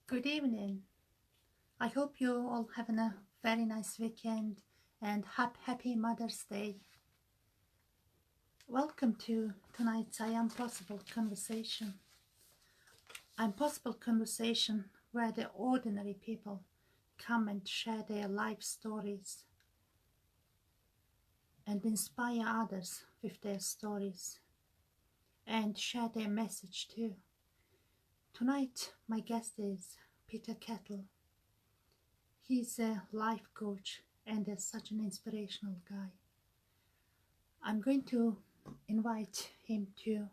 Good evening. I hope you're all having a very nice weekend and happy Mother's Day. Welcome to tonight's ImPossible conversation. ImPossible conversation where the ordinary people come and share their life stories and inspire others with their stories and share their message too. Tonight my guest is Kettle. He's a life coach and is such an inspirational guy. I'm going to invite him to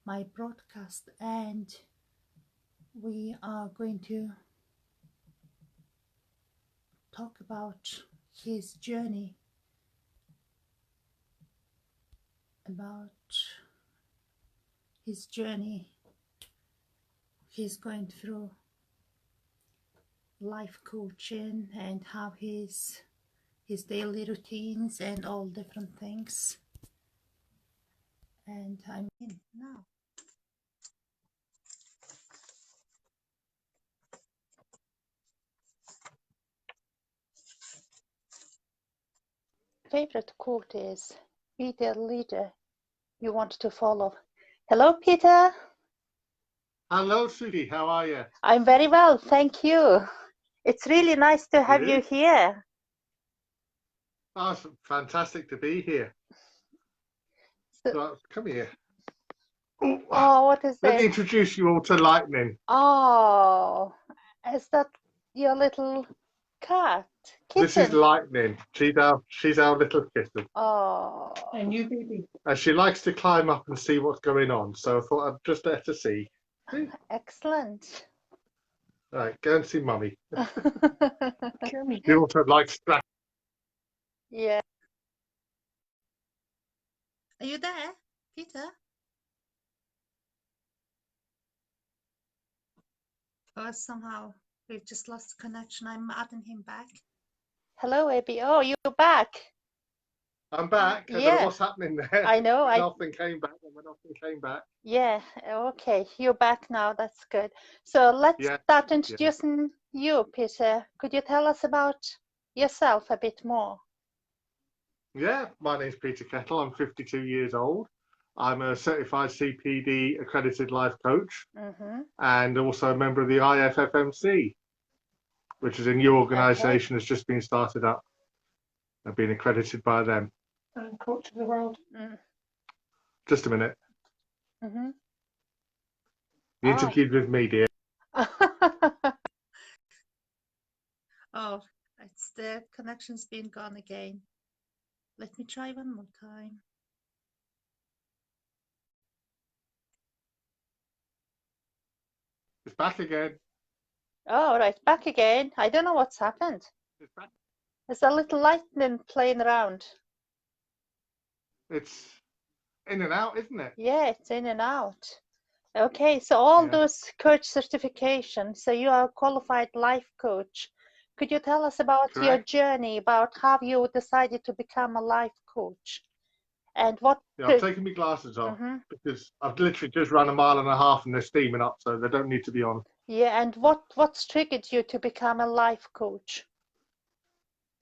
my broadcast and we are going to talk about his journey, he's going through life coaching and how his daily routines and all different things. And I'm in now. Favorite quote is, be the leader you want to follow. Hello, Peter. Hello, Susie. How are you? I'm very well, thank you. It's really nice to have you here. Oh, it's fantastic to be here. So, come here. Oh, what is Let that? me introduce you all to Lightning. Oh, is that your little cat? Kitten? This is Lightning. She's our little kitten. Oh. And you, baby. And she likes to climb up and see what's going on. So I thought I'd just let her see. Excellent. All right, go and see Mummy. Come here. She also likes scratch. Yeah. Are you there, Peter? Oh, somehow we've just lost connection. I'm adding him back. Hello, Abby. Oh, you're back. I'm back. I don't know what's happening there. I know. Went off and came back, and went off and came back. Yeah, okay. You're back now. That's good. So let's start introducing you, Peter. Could you tell us about yourself a bit more? Yeah, my name's Peter Kettle. I'm 52 years old. I'm a certified CPD accredited life coach and also a member of the IFFMC, which is a new organisation that's just been started up. I've been accredited by them. And coach of the world. Just a minute. You interviewed with me, dear. Oh, it's the connection's been gone again. Let me try one more time. It's back again. Oh, right, back again. I don't know what's happened. It's back. There's a little lightning playing around. It's in and out, isn't it? Yeah, it's in and out. Okay, so all those coach certifications, so you are a qualified life coach. Could you tell us about your journey, about how you decided to become a life coach? And what... Yeah, I've taken my glasses off because I've literally just run 1.5 miles and they're steaming up, so they don't need to be on. Yeah, and what's triggered you to become a life coach?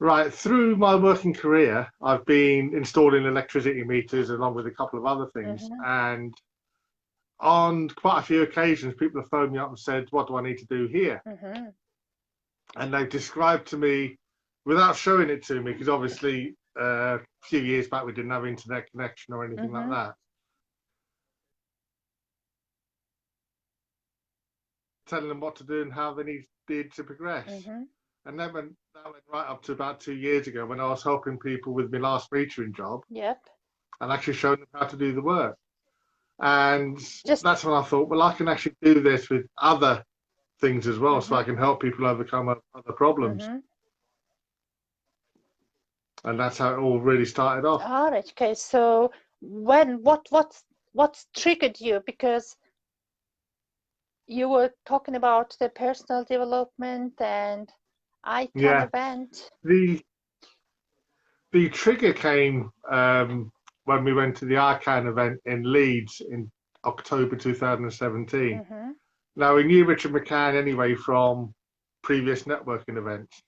Right, through my working career, I've been installing electricity meters along with a couple of other things. And on quite a few occasions, people have phoned me up and said, what do I need to do here? And they've described to me, without showing it to me, because obviously a few years back we didn't have internet connection or anything like that. Telling them what to do and how they needed to progress. And then that went right up to about 2 years ago when I was helping people with my last metering job. And actually showing them how to do the work. And that's when I thought, well, I can actually do this with other things as well, so I can help people overcome other problems. And that's how it all really started off. All right. Okay. So what's triggered you? Because you were talking about the personal development and ITAN event. The trigger came when we went to the ICANN event in Leeds in October 2017. Now, we knew Richard McCann anyway from previous networking events.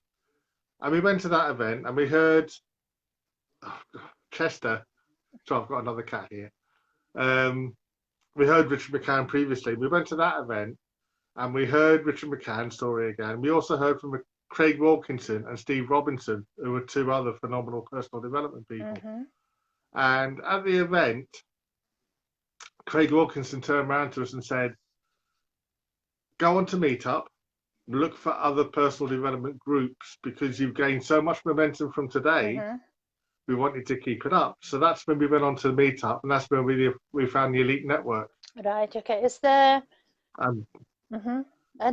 And we went to that event and we heard Chester. So I've got another cat here. We heard Richard McCann previously. We went to that event and we heard Richard McCann's story again. We also heard from Craig Wilkinson and Steve Robinson, who were two other phenomenal personal development people. And at the event, Craig Wilkinson turned around to us and said, go on to Meetup, look for other personal development groups because you've gained so much momentum from today. We want you to keep it up. So that's when we went on to Meetup, and that's when we found the Elite Network. Right. Okay. Is there? And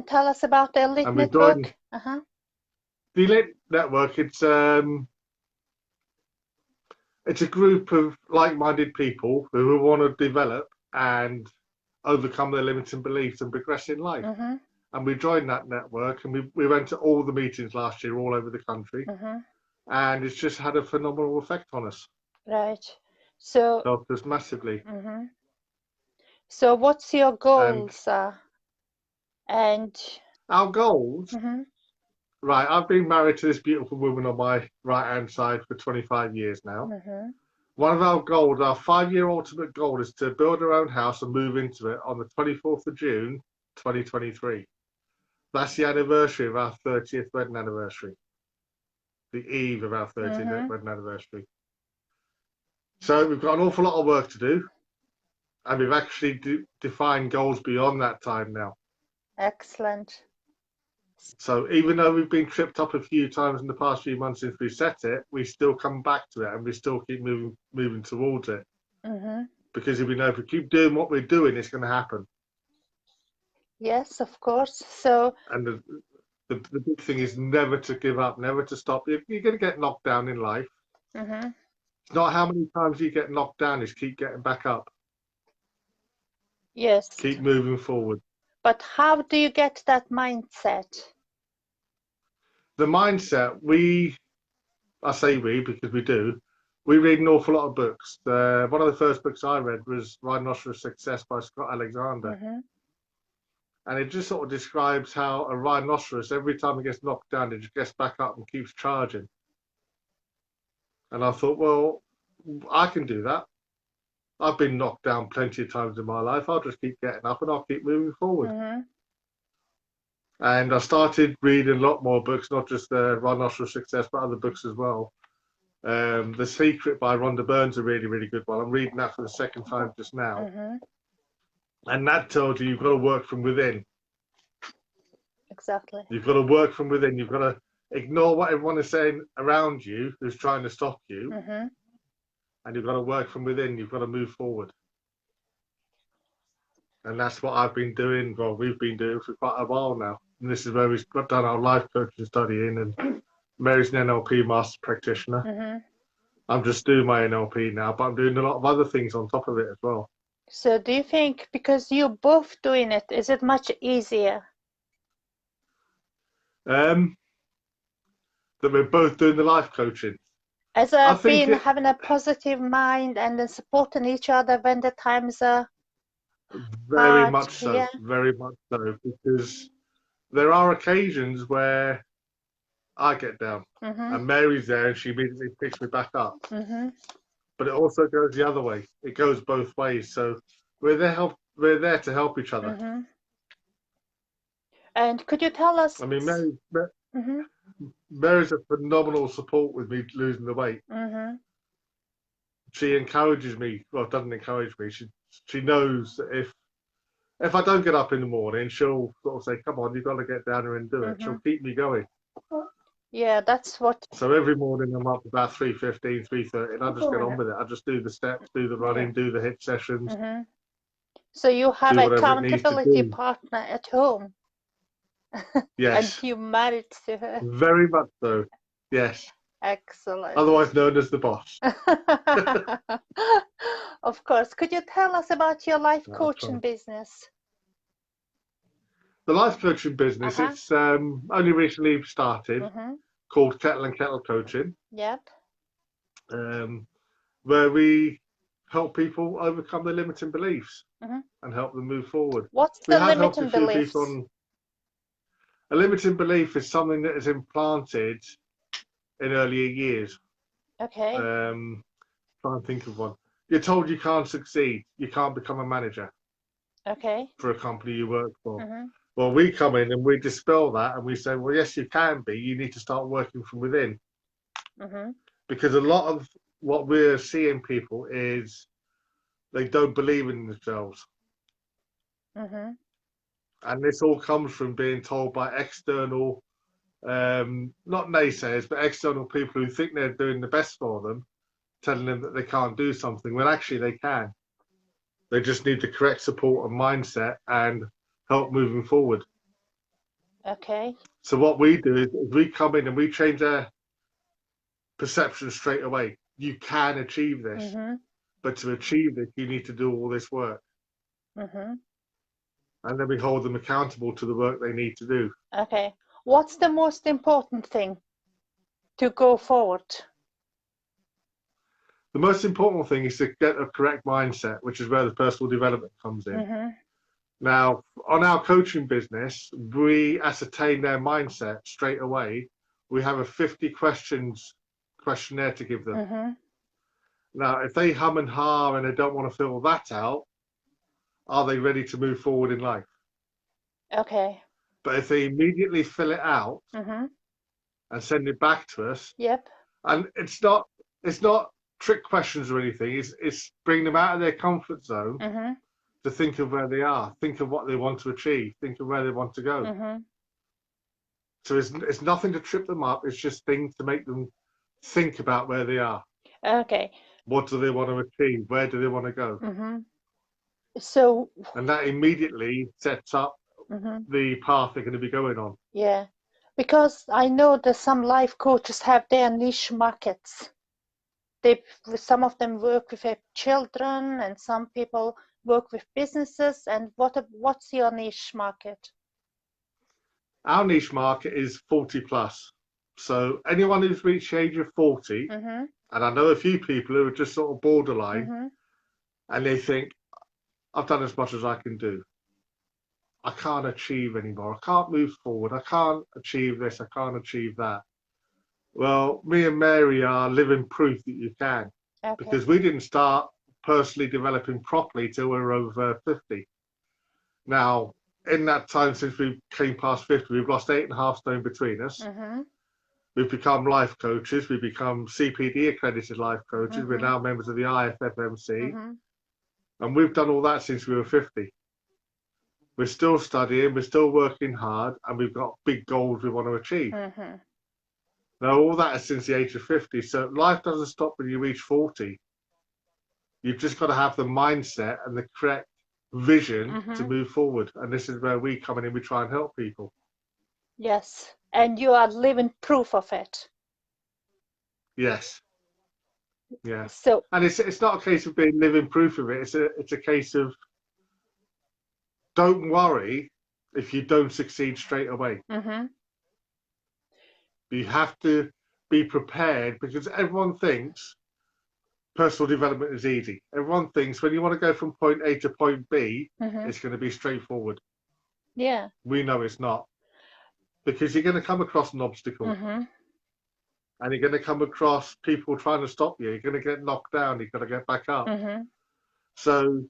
tell us about the Elite Network. The Elite Network. It's a group of like-minded people who want to develop and overcome their limiting beliefs and progress in life. And we joined that network, and we went to all the meetings last year all over the country. And it's just had a phenomenal effect on us. Right. So helped us massively. So what's your goals? And our goals? Right, I've been married to this beautiful woman on my right-hand side for 25 years now. One of our goals, our 5-year ultimate goal, is to build our own house and move into it on the 24th of June, 2023. That's the anniversary of our 30th wedding anniversary. The eve of our 30th wedding anniversary. So we've got an awful lot of work to do, and we've actually defined goals beyond that time now. Excellent. So even though we've been tripped up a few times in the past few months since we set it, we still come back to it and we still keep moving towards it. Because if we know if we keep doing what we're doing, it's going to happen. Yes, of course. So. And the big thing is never to give up, never to stop. You're going to get knocked down in life. It's not how many times you get knocked down, it's keep getting back up. Yes. Keep moving forward. But how do you get that mindset? The mindset, I say we because we do, we read an awful lot of books. One of the first books I read was Rhinoceros Success by Scott Alexander. And it just sort of describes how a rhinoceros, every time it gets knocked down, it just gets back up and keeps charging. And I thought, well, I can do that. I've been knocked down plenty of times in my life. I'll just keep getting up and I'll keep moving forward. And I started reading a lot more books, not just Rhinoceros Success, but other books as well. The Secret by Rhonda Byrne's a really, really good one. I'm reading that for the second time just now. And that tells you you've got to work from within. Exactly. You've got to work from within. You've got to ignore what everyone is saying around you who's trying to stop you. And you've got to work from within. You've got to move forward. And that's what I've been doing. Well, we've been doing for quite a while now. And this is where we've done our life coaching studying. And Mary's an NLP master practitioner. I'm just doing my NLP now, but I'm doing a lot of other things on top of it as well. So do you think, because you're both doing it, is it much easier? That we're both doing the life coaching. As I've been having a positive mind and then supporting each other when the times are very hard, much so, very much so, because there are occasions where I get down and Mary's there and she immediately picks me back up. But it also goes the other way. It goes both ways. So we're there to help each other. And could you tell us? I mean, Mary's a phenomenal support with me losing the weight. She encourages me. Well, doesn't encourage me. She knows that if I don't get up in the morning, she'll sort of say, "Come on, you've got to get down there and do it." She'll keep me going. Yeah, that's what. So every morning I'm up about 3:15, 3:30, and I just get on with it. I just do the steps, do the running, do the HIIT sessions. So you have an accountability partner at home. Yes. And you married to her. Very much so. Yes. Excellent. Otherwise known as the boss. Of course. Could you tell us about your life coaching business? The life coaching business, it's only recently started, called Kettle and Kettle Coaching. Yep. Where we help people overcome their limiting beliefs. and help them move forward. What's We the have helped a limiting few beliefs? people on. A limiting belief is something that is implanted in earlier years. Okay. Try and think of one. You're told you can't succeed. You can't become a manager Okay. for a company you work for. Mm-hmm. Well, we come in and we dispel that and we say, well, yes, you can be. You need to start working from within. Mm-hmm. Because a lot of what we're seeing people is they don't believe in themselves. Mm-hmm. And this all comes from being told by external, not naysayers, but external people who think they're doing the best for them, telling them that they can't do something when actually they can. They just need the correct support and mindset and help moving forward. Okay. So what we do is we come in and we change their perception straight away. You can achieve this, Mm-hmm. but to achieve this, you need to do all this work. Mm-hmm. And then we hold them accountable to the work they need to do. Okay. What's the most important thing to go forward? The most important thing is to get a correct mindset, which is where the personal development comes in. Mm-hmm. Now, on our coaching business, we ascertain their mindset straight away. We have a 50 questions questionnaire to give them. Mm-hmm. Now, if they hum and ha and they don't want to fill that out, are they ready to move forward in life? Okay. But if they immediately fill it out Mm-hmm. and send it back to us, Yep. and it's not trick questions or anything, it's bring them out of their comfort zone Mm-hmm. to think of where they are, think of what they want to achieve, think of where they want to go. Mm-hmm. So it's nothing to trip them up, it's just things to make them think about where they are. Okay. What do they want to achieve? Where do they want to go? Mm-hmm. So. And that immediately sets up Mm-hmm. the path they're going to be going on. Yeah, because I know that some life coaches have their niche markets. Some of them work with children, and some people work with businesses. And what's your niche market? Our niche market is 40 plus. So anyone who's reached the age of 40, Mm-hmm. and I know a few people who are just sort of borderline, Mm-hmm. and they think, I've done as much as I can do. I can't achieve anymore. I can't move forward. I can't achieve this. I can't achieve that. Well, me and Mary are living proof that you can. Okay. Because we didn't start personally developing properly till we were over 50. Now, in that time since we came past 50, we've lost 8.5 stone between us. Mm-hmm. We've become life coaches. We've become CPD accredited life coaches. Mm-hmm. We're now members of the IFFMC. Mm-hmm. And we've done all that since we were 50. We're still studying, we're still working hard, and we've got big goals we want to achieve. Mm-hmm. Now, all that is since the age of 50. So life doesn't stop when you reach 40. You've just got to have the mindset and the correct vision Mm-hmm. to move forward. And this is where we come in and we try and help people. Yes, and you are living proof of it. Yes. Yeah. So. And it's not a case of being living proof of it. It's a case of don't worry if you don't succeed straight away. Mm-hmm. You have to be prepared because everyone thinks personal development is easy. Everyone thinks when you want to go from point A to point B, Mm-hmm. it's going to be straightforward. Yeah. We know it's not. Because you're going to come across an obstacle. Mm-hmm. And you're going to come across people trying to stop you. You're going to get knocked down. You've got to get back up. Mm-hmm. So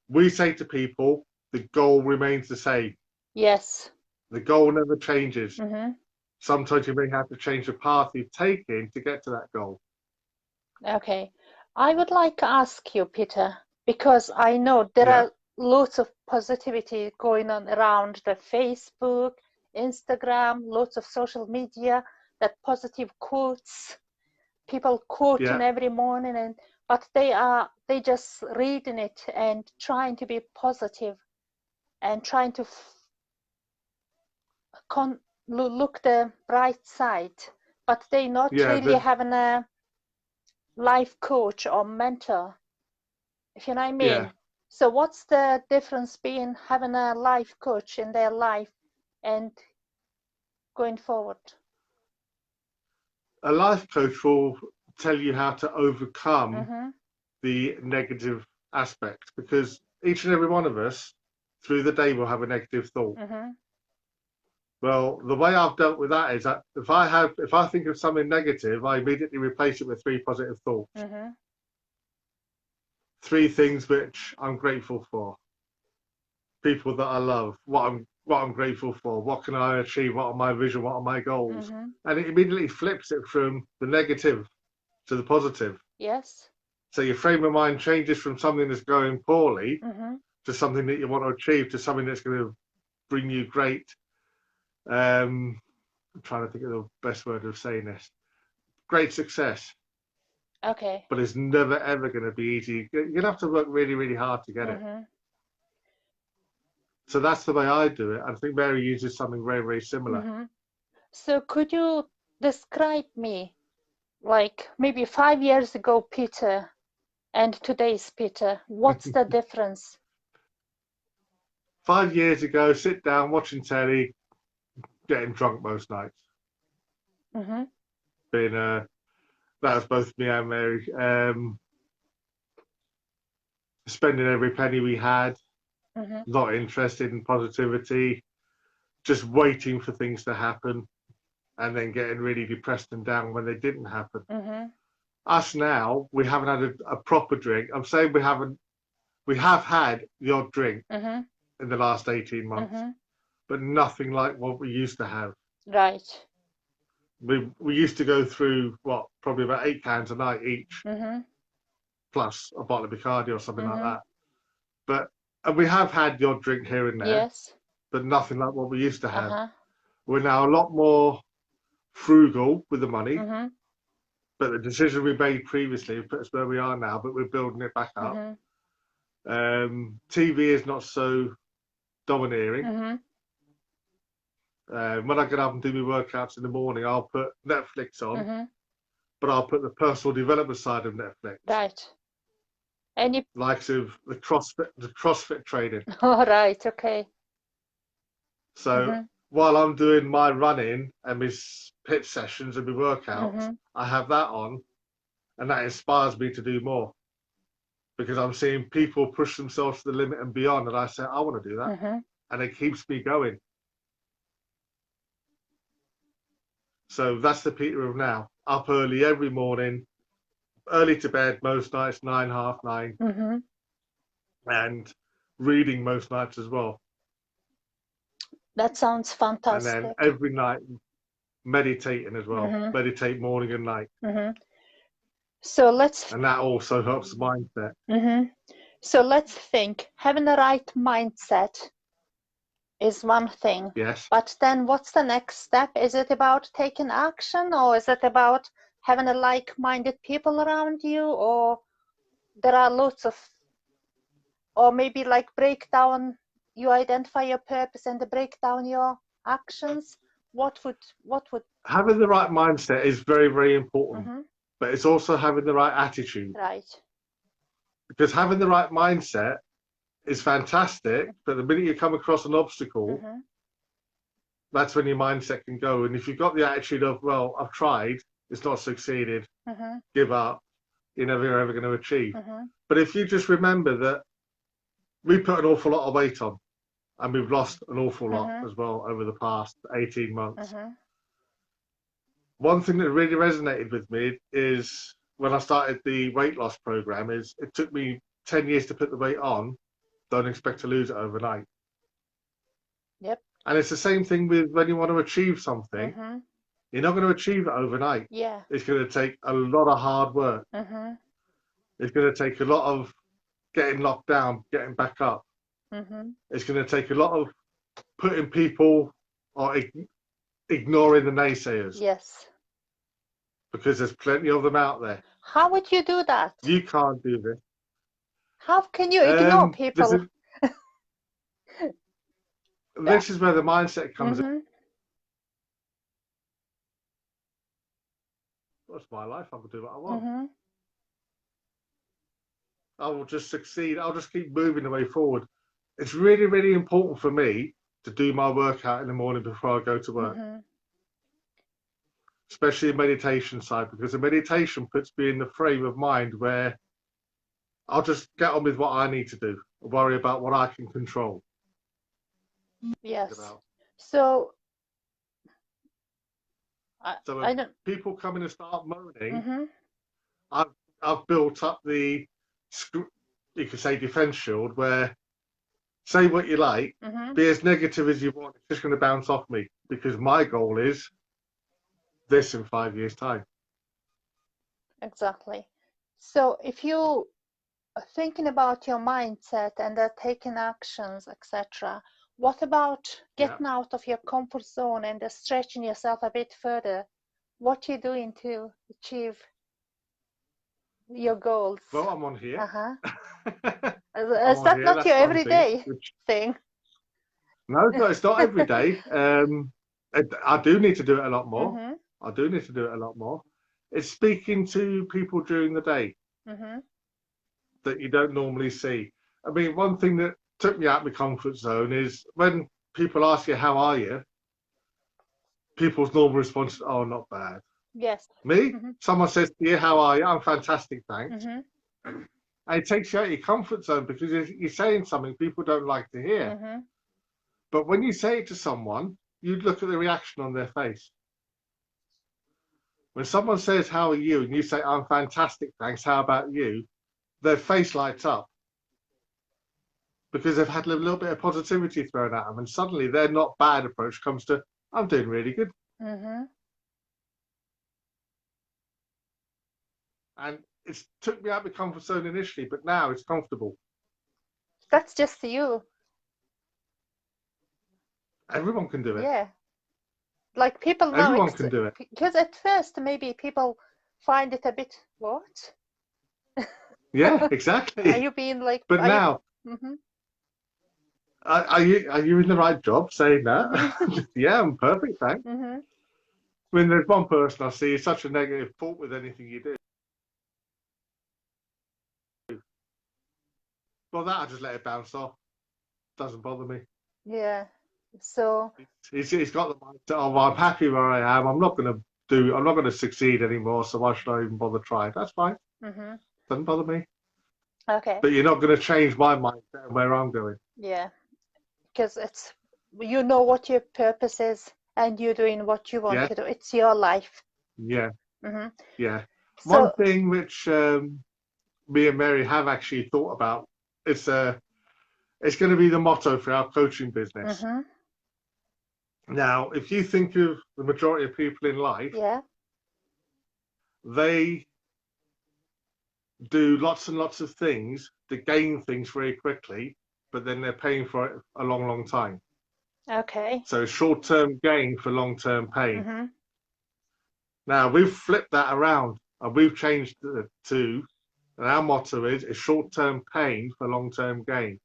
we say to people, the goal remains the same. Yes. The goal never changes. Mm-hmm. Sometimes you may have to change the path you've taken to get to that goal. Okay. I would like to ask you, Peter, because I know there are lots of positivity going on around the Facebook, Instagram, lots of social media, that positive quotes, people quoting every morning, but they just reading it and trying to be positive and trying to look the bright side, but they not really having a life coach or mentor, if you know what I mean. Yeah. So what's the difference between having a life coach in their life and going forward? A life coach will tell you how to overcome the negative aspects, because each and every one of us through the day will have a negative thought. Mm-hmm. Well, the way I've dealt with that is that if I think of something negative, I immediately replace it with 3 positive thoughts. Mm-hmm. 3 things which I'm grateful for. People that I love, what I'm grateful for, what can I achieve, what are my vision, what are my goals. Mm-hmm. And it immediately flips it from the negative to the positive. Yes. So your frame of mind changes from something that's going poorly Mm-hmm. to something that you want to achieve, to something that's going to bring you great. I'm trying to think of the best word of saying this. Great success. Okay. But it's never ever going to be easy. You're going to have to work really, really hard to get it. Mm-hmm. So that's the way I do it. I think Mary uses something very, very similar. Mm-hmm. So could you describe me, like maybe 5 years ago, Peter, and today's Peter? What's the difference? 5 years ago, sit down, watching telly, getting drunk most nights. Mm-hmm. That was both me and Mary. Spending every penny we had, Mm-hmm. not interested in positivity, just waiting for things to happen, and then getting really depressed and down when they didn't happen. Mm-hmm. Us now, we haven't had a proper drink. I'm saying we have had the odd drink Mm-hmm. in the last 18 months, Mm-hmm. but nothing like what we used to have. Right. We used to go through probably about 8 cans a night each, Mm-hmm. plus a bottle of Bacardi or something like Mm-hmm. that. And we have had the odd drink here and there, Yes. but nothing like what we used to have. Uh-huh. We're now a lot more frugal with the money, Mm-hmm. but the decision we made previously put us where we are now, but we're building it back up. Mm-hmm. TV is not so domineering. Mm-hmm. When I get up and do my workouts in the morning, I'll put Netflix on, Mm-hmm. but I'll put the personal development side of Netflix. Right. And you Likes of the CrossFit training. all right, okay. So Mm-hmm. while I'm doing my running and my HIIT sessions and my workouts, Mm-hmm. I have that on, and that inspires me to do more, because I'm seeing people push themselves to the limit and beyond, and I say, I want to do that. Mm-hmm. And it keeps me going. So that's the Peter of now. Up early every morning, early to bed most nights, 9, half 9, Mm-hmm. and reading most nights as well. That sounds And fantastic. then every night meditating as well. Mm-hmm. Meditate morning and night. Mm-hmm. So let's And that also helps the mindset. mm-hmm. So let's think. Having the right mindset is one thing. Yes. But then what's the next step? Is it about taking action, or is it about having a like-minded people around you, or there are lots of, or maybe like break down, you identify your purpose and break down your actions? What would Having the right mindset is very, very important, mm-hmm. but it's also having the right attitude. Right. Because having the right mindset is fantastic, but the minute you come across an obstacle, Mm-hmm. that's when your mindset can go. And if you've got the attitude of, well, I've tried, it's not succeeded, Mm-hmm. give up, you're never ever going to achieve. Mm-hmm. But if you just remember that we put an awful lot of weight on, and we've lost an awful lot Mm-hmm. as well over the past 18 months. Mm-hmm. One thing that really resonated with me is when I started the weight loss program, is it took me 10 years to put the weight on. Don't expect to lose it overnight. Yep. And it's the same thing with when you want to achieve something. Mm-hmm. You're not going to achieve it overnight. Yeah. It's going to take a lot of hard work. Mm-hmm. It's going to take a lot of getting knocked down, getting back up. Mm-hmm. It's going to take a lot of putting people or ignoring the naysayers, Yes. because there's plenty of them out there. How would you do that? You can't do this. How can you ignore people? This is where the mindset comes in. Mm-hmm. That's my life. I can do what I want. Mm-hmm. I will just succeed. I'll just keep moving the way forward. It's really, really important for me to do my workout in the morning before I go to work, Mm-hmm. especially the meditation side, because the meditation puts me in the frame of mind where I'll just get on with what I need to do. worry about what I can control. Yes. About. So So I when don't. people come in and start moaning, Mm-hmm. I've built up the, you could say, defense shield, where say what you like, Mm-hmm. be as negative as you want, it's just going to bounce off me, because my goal is this in 5 years' time. Exactly. So if you are thinking about your mindset and taking actions, etc., what about getting out of your comfort zone and stretching yourself a bit further? What are you doing to achieve your goals? Well, I'm on here. Uh-huh. I'm Is on that here, not that's your one thing, everyday which, thing? no, it's not every day. I do need to do it a lot more. Mm-hmm. I do need to do it a lot more. It's speaking to people during the day Mm-hmm. that you don't normally see. I mean, one thing that took me out of my comfort zone is when people ask you, how are you? People's normal response is, oh, not bad. Yes. Me? Mm-hmm. Someone says to you, how are you? I'm fantastic, thanks. Mm-hmm. And it takes you out of your comfort zone because you're saying something people don't like to hear. Mm-hmm. But when you say it to someone, you look at the reaction on their face. When someone says, how are you? And you say, I'm fantastic, thanks. How about you? Their face lights up because they've had a little bit of positivity thrown at them. And suddenly their not bad approach comes to, I'm doing really good. Mm-hmm. And it took me out of the comfort zone initially, but now it's comfortable. That's just you. Everyone can do it. Yeah. Like people now, Everyone can do it. because at first maybe people find it a bit, what? Yeah, exactly. Are you being like, But now, Mm-hmm. are you in the right job saying that? Mm-hmm. Yeah, I'm perfect, thanks. Mm-hmm. When there's one person I see is such a negative fault with anything you do. Well, that I just let it bounce off. Doesn't bother me. Yeah. So He's got the mindset, oh, well, I'm happy where I am. I'm not going to succeed anymore, so why should I even bother trying? That's fine. mm-hmm. Doesn't bother me. Okay. But you're not going to change my mindset and where I'm going. Yeah. Because it's, you know what your purpose is and you're doing what you want to do. It's your life. Yeah. Mm-hmm. Yeah. So, One thing which me and Mary have actually thought about, it's going to be the motto for our coaching business. mm-hmm. Now, if you think of the majority of people in life, Yeah. they do lots and lots of things to gain things very quickly, but then they're paying for it a long, long time. Okay. So short-term gain for long-term pain. Mm-hmm. Now, we've flipped that around and we've changed it to, and our motto is short-term pain for long-term gain.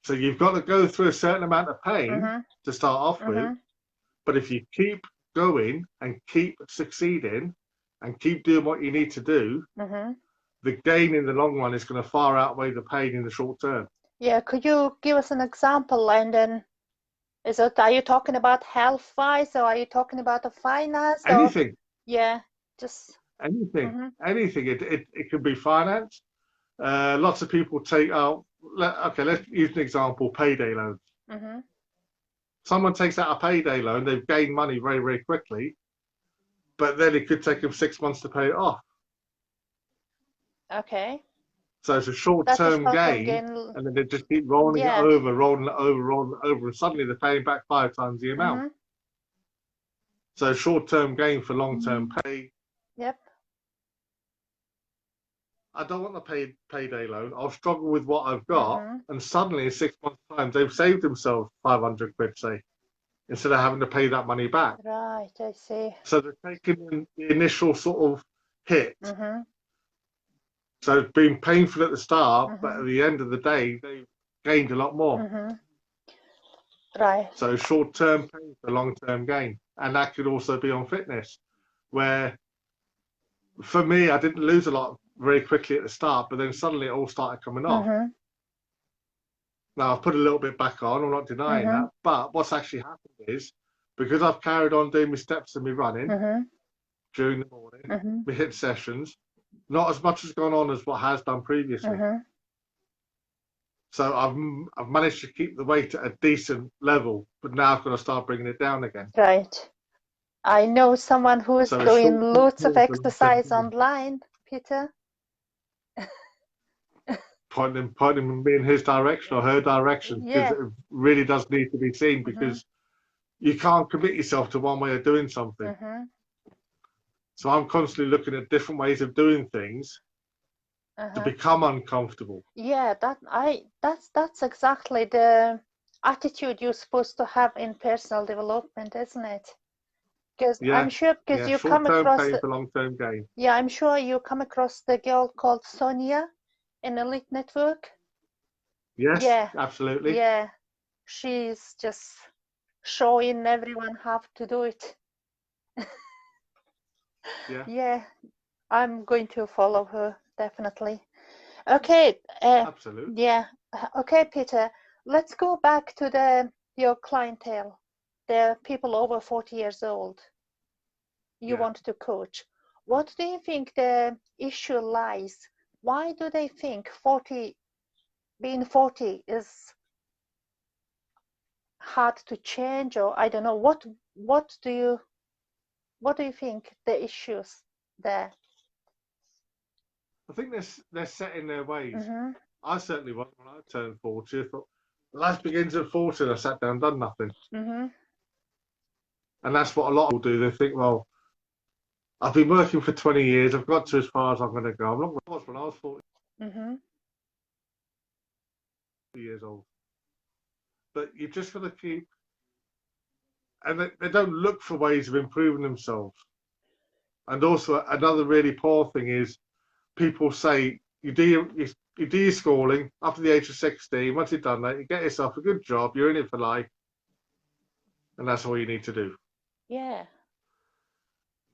So you've got to go through a certain amount of pain Mm-hmm. to start off Mm-hmm. with, but if you keep going and keep succeeding and keep doing what you need to do, Mm-hmm. the gain in the long run is going to far outweigh the pain in the short term. Yeah, could you give us an example? And then, are you talking about health-wise, or are you talking about the finance? Anything. Or, yeah, just Anything. mm-hmm. Anything. It could be finance. Lots of people take out. Okay, let's use an example: payday loans. Mm-hmm. Someone takes out a payday loan, they've gained money very, very quickly, but then it could take them 6 months to pay it off. Okay. So it's a short-term gain, gain, and then they just keep rolling it over, rolling it over, rolling it over, and suddenly they're paying back 5 times the amount. Mm-hmm. So short-term gain for long-term pay. Yep. I don't want the payday loan. I'll struggle with what I've got, Mm-hmm. and suddenly in 6 months' time, they've saved themselves 500 quid, say, instead of having to pay that money back. Right, I see. So they're taking the initial sort of hit. Mm-hmm. So it's been painful at the start, Mm-hmm. but at the end of the day, they've gained a lot more. Mm-hmm. Right. So short-term pain for long-term gain. And that could also be on fitness, where for me, I didn't lose a lot very quickly at the start, but then suddenly it all started coming off. Mm-hmm. Now, I've put a little bit back on, I'm not denying Mm-hmm. that, but what's actually happened is, because I've carried on doing my steps and my running Mm-hmm. during the morning, Mm-hmm. my HIIT sessions, not as much has gone on as what has done previously. Mm-hmm. So I've managed to keep the weight at a decent level, but now I've got to start bringing it down again. Right. I know someone who is So it's doing short-term lots of goals and long-term exercise goals. online, Peter. Pointing me in his direction or her direction, because Yeah. it really does need to be seen, Mm-hmm. because you can't commit yourself to one way of doing something. Mm-hmm. So I'm constantly looking at different ways of doing things to Uh-huh. become uncomfortable. Yeah, that's exactly the attitude you're supposed to have in personal development, isn't it? Because I'm Yeah, sure yeah. you come Short-term across pain for long-term gain. yeah, I'm sure you come across the girl called Sonia in Elite Network. Yes, Yeah, absolutely. yeah. She's just showing everyone how to do it. Yeah, Yeah, I'm going to follow her definitely. Okay, absolutely. yeah. Okay, Peter, let's go back to your clientele, the people over 40 years old you Yeah. want to coach. What do you think the issue lies? Why do they think being 40 is hard to change, or I don't know, what do you think the issues there? I think they're set in their ways. Mm-hmm. I certainly was when I turned 40. I thought, life begins at 40, and I sat down and done nothing. Mm-hmm. And that's what a lot of people do. They think, well, I've been working for 20 years. I've got to as far as I'm going to go. I'm not where I was when I was 40 Mm-hmm. years old. But you've just got to keep, and they don't look for ways of improving themselves. And also, another really poor thing is people say you do your schooling after the age of 16. Once you've done that, you get yourself a good job. You're in it for life, and that's all you need to do. Yeah.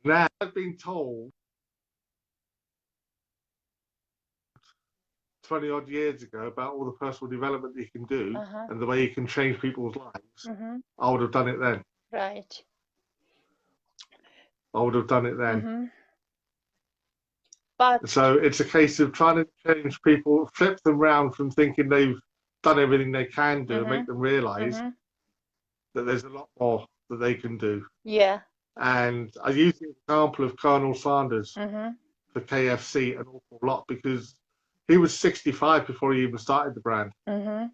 Now, I've been told 20 odd years ago about all the personal development that you can do Uh-huh. and the way you can change people's lives. Mm-hmm. I would have done it then. Right. I would have done it then. Mm-hmm. But So it's a case of trying to change people, flip them round from thinking they've done everything they can do, and make them realise mm-hmm. that there's a lot more that they can do. Yeah. And I use the example of Colonel Sanders Mm-hmm. for KFC an awful lot, because he was 65 before he even started the brand. Mm-hmm. And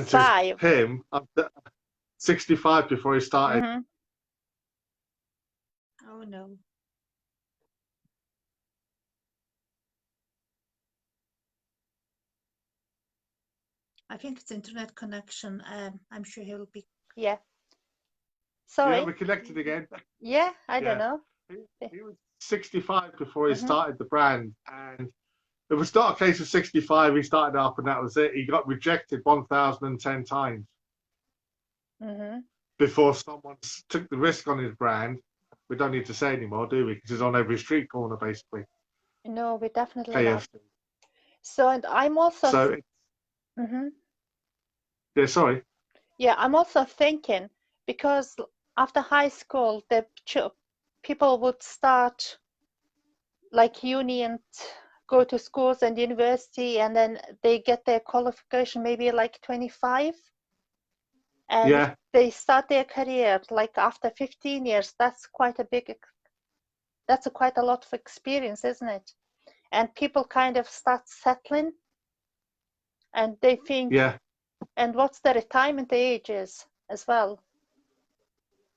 to 65. him, 65 before he started. Mm-hmm. Oh no. I think it's internet connection. I'm sure he'll be. Yeah. Yeah, Sorry. we're connected again. Yeah, I don't Yeah. know. He was 65 before he Mhm. started the brand, and it was not a case of 65. He started up, and that was it. He got rejected 1,010 times Mm-hmm. before someone took the risk on his brand. We don't need to say anymore, do we? Because it's on every street corner, basically. No, we definitely not. KFC. So, and I'm also So, mm-hmm. yeah, sorry. Yeah, I'm also thinking, because after high school, people would start like uni and go to schools and university, and then they get their qualification maybe like 25, and Yeah, they start their career like after 15 years. That's quite a lot of experience, isn't it? And people kind of start settling, and they think, yeah. and what's the retirement ages as well?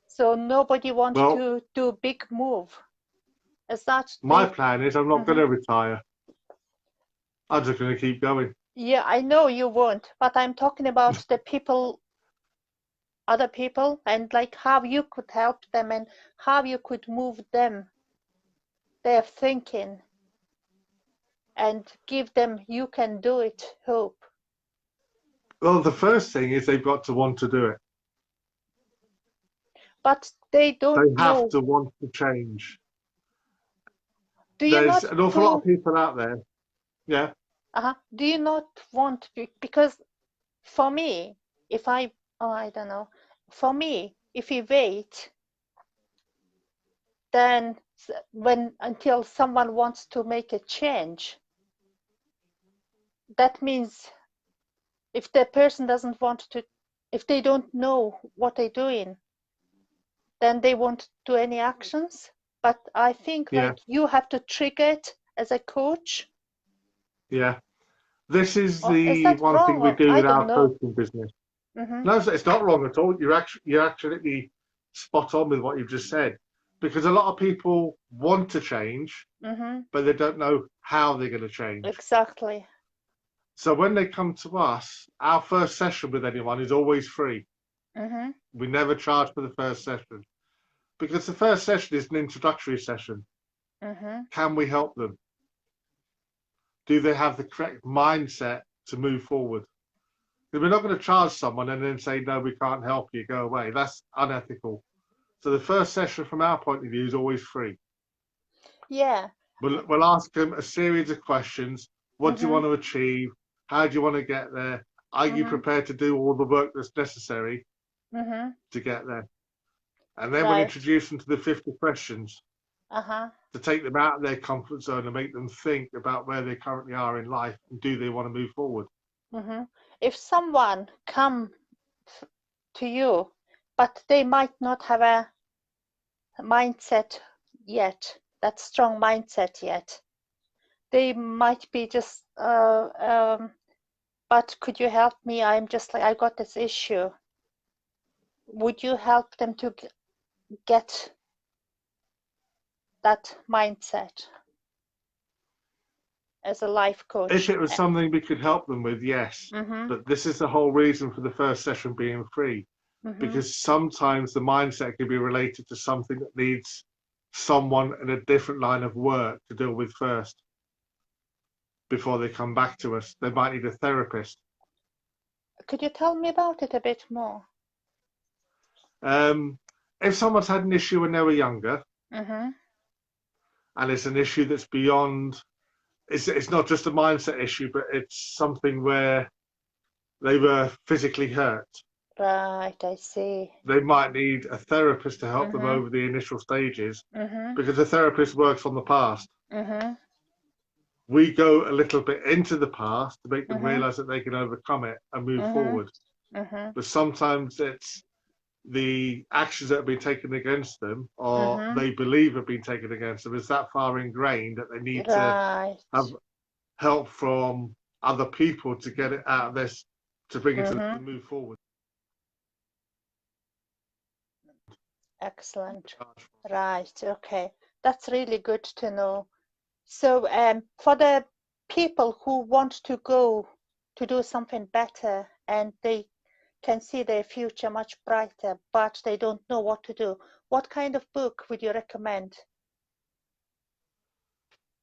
So nobody wants Well, to do a big move. Is that my plan is I'm not going Mhm. to retire. I'm just going to keep going. Yeah, I know you won't, but I'm talking about the people, other people, and like how you could help them and how you could move them, their thinking, and give them you can do it hope. Well, the first thing is they've got to want to do it. But they They don't have know. to want to change. Do you There's not an awful lot of people out there. Yeah. do you not want to, because for me, if I don't know, for me, if you wait, then until someone wants to make a change, that means if the person doesn't want to, if they don't know what they're doing, then they won't do any actions. But I think Yeah. like you have to trigger it as a coach. Yeah. This is Or is the that one thing wrong? we Or do I in don't our know. coaching business. Mm-hmm. No, it's not wrong at all. You're actually spot on with what you've just said, because a lot of people want to change, Mm-hmm. but they don't know how they're going to change. Exactly. So when they come to us, our first session with anyone is always free. Mm-hmm. We never charge for the first session, because the first session is an introductory session. Mm-hmm. Can we help them? Do they have the correct mindset to move forward? We're not going to charge someone and then say, no, we can't help you, go away. That's unethical. So the first session from our point of view is always free. Yeah. We'll ask them a series of questions. What do you Mm-hmm. want to achieve? How do you want to get there? Are you Mm-hmm. prepared to do all the work that's necessary Mm-hmm. to get there? And then we'll Right. introduce them to the 50 questions Uh-huh. to take them out of their comfort zone and make them think about where they currently are in life and do they want to move forward. Mm-hmm. If someone come to you, but they might not have a mindset yet, that strong mindset yet, they might be just, but could you help me? I'm just like, I got this issue. Would you help them to get that mindset as a life coach? If it was something we could help them with, yes. Mm-hmm. But this is the whole reason for the first session being free. Mm-hmm. Because sometimes the mindset can be related to something that needs someone in a different line of work to deal with first before they come back to us. They might need a therapist. Could you tell me about it a bit more? If someone's had an issue when they were younger, Mm-hmm. and it's an issue that's beyond, it's not just a mindset issue, but it's something where they were physically hurt. Right, I see. They might need a therapist to help them Mm-hmm. over the initial stages, Mm-hmm. because the therapist works on the past. Mm-hmm. We go a little bit into the past to make them Mm-hmm. realize that they can overcome it and move Mm-hmm. forward. Mm-hmm. But sometimes it's the actions that have been taken against them, or Mm-hmm. they believe have been taken against them, is that far ingrained that they need to Right. have help from other people to get it out of this, to bring it to Mm-hmm. them to move forward. Excellent. Right, okay. That's really good to know. So for the people who want to go to do something better and they can see their future much brighter, but they don't know what to do, what kind of book would you recommend?